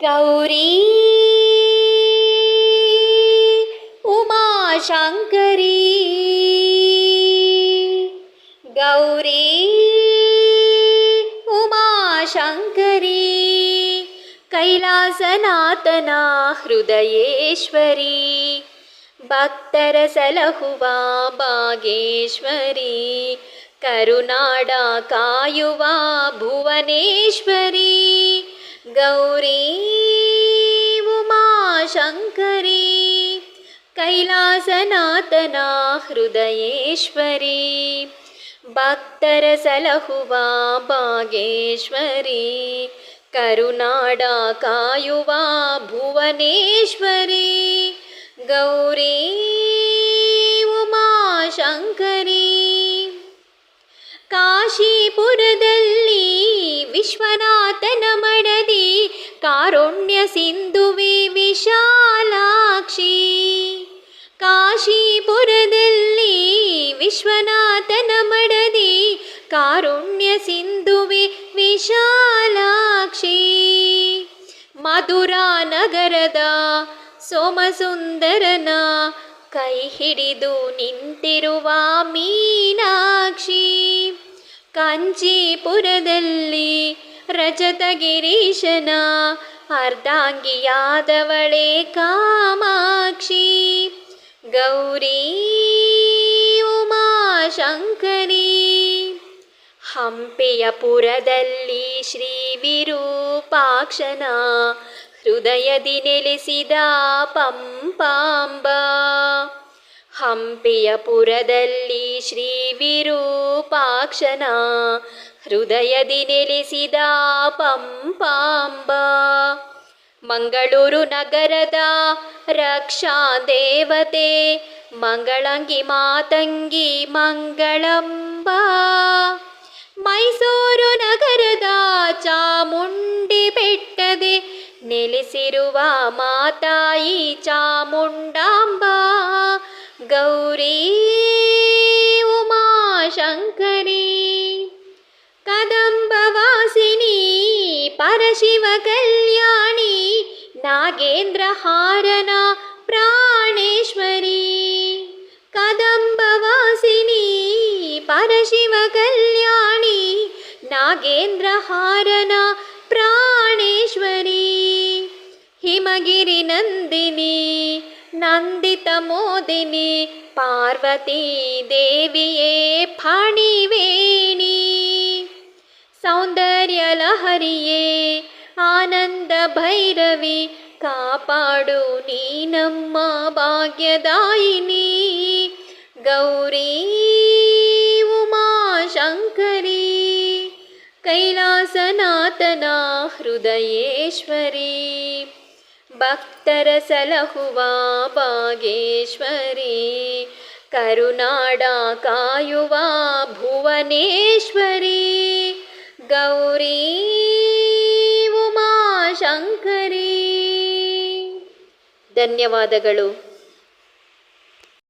ಗೌರಿ ಉಮಾಶಂಕರಿ ಗೌರಿ ಉಮಾಶಂಕರಿ ಕೈಲಾಸನಾಥನ ಹೃದಯೇಶ್ವರಿ ಭಕ್ತರ ಸಲಹುವ ಭಾಗೇಶ್ವರಿ ಕರುನಾಡ ಕಾಯುವ ಭುವನೇಶ್ವರಿ ಗೌರಿ ಉಮಾಶಂಕರಿ ಕೈಲಾಸನಾಥನ ಹೃದಯೇಶ್ವರಿ ಭಕ್ತರ ಸಲಹುವ ಭಾಗೇಶ್ವರಿ ಕರುನಾಡ ಕಾಯುವ ಭುವನೇಶ್ವರಿ ಗೌರಿ ಉಮಾಶಂಕರಿ ಕಾಶೀಪುರದಲ್ಲಿ ವಿಶ್ವನಾಥನ ಮಡದಿ ಕಾರುಣ್ಯ ಸಿಂಧುವೆ ವಿಶಾಲಾಕ್ಷಿ ಕಾಶೀಪುರದಲ್ಲಿ ವಿಶ್ವನಾಥನ ಮಡದಿ ಕಾರುಣ್ಯ ಸಿಂಧುವೆ ವಿಶಾಲಾಕ್ಷಿ ಮಧುರಾ ನಗರದ ಸೋಮಸುಂದರನ ಕೈ ಹಿಡಿದು ನಿಂತಿರುವ ಮೀನಾಕ್ಷಿ ಕಾಂಚೀಪುರದಲ್ಲಿ ರಜತಗಿರೀಶನ ಅರ್ಧಾಂಗಿಯಾದವಳೇ ಕಾಮಾಕ್ಷಿ ಗೌರಿ ಉಮಾಶಂಕರಿ ಹಂಪೆಯ ಪುರದಲ್ಲಿ ಶ್ರೀ ವಿರೂಪಾಕ್ಷನ ಹೃದಯದಿ ನೆಲೆಸಿದ ಪಂಪಾಂಬ ಹಂಪೆಯ ಪುರದಲ್ಲಿ ಶ್ರೀ ವಿರೂಪಾಕ್ಷನ ಹೃದಯದಿ ನೆಲೆಸಿದ ಪಂಪಾಂಬ ಮಂಗಳೂರು ನಗರದ ರಕ್ಷಾ ದೇವತೆ ಮಂಗಳಂಗಿ ಮಾತಂಗಿ ಮಂಗಳಂಬ ಮೈಸೂರು ನಗರದ ಚಾಮುಂಡಿ ಬೆಟ್ಟದೆ ನೆಲೆಸಿರುವ ಮಾತಾಯಿ ಚಾಮುಂಡಾಂಬ ಗೌರಿ ಉಮಾಶಂಕರಿ ಕದಂಬವಾಸಿನಿ ಪರಶಿವ ಕಲ್ಯಾಣಿ ನಾಗೇಂದ್ರ ಹಾರನ ಪ್ರಾಣೇಶ್ವರಿ ಕದಂಬವಾಸಿನಿ ಪರಶಿವ ಕಲ್ಯಾಣಿ ನಾಗೇಂದ್ರ ಹಾರನ ಪ್ರಾಣೇಶ್ವರಿ ಹಿಮಗಿರಿ ನಂದಿನಿ ನಂದಿತ ಮೋದಿನಿ ಪಾರ್ವತೀ ದೇವಿಯೇ ಫಣಿವೇಣಿ ಸೌಂದರ್ಯ ಲಹರಿಯೇ ಆನಂದ ಭೈರವಿ ಕಾಪಾಡು ನೀ ನಮ್ಮ ಭಾಗ್ಯದಾಯಿನಿ ಗೌರಿ ಉಮಾಶಂಕರಿ ಕೈಲಾಸನಾಥನ ಹೃದಯೇಶ್ವರಿ ಭಕ್ತರ ಸಲಹುವ ಭಾಗೇಶ್ವರಿ ಕರುನಾಡ ಕಾಯುವ ಭುವನೇಶ್ವರಿ ಗೌರಿ ಉಮಾಶಂಕರಿ. ಧನ್ಯವಾದಗಳು.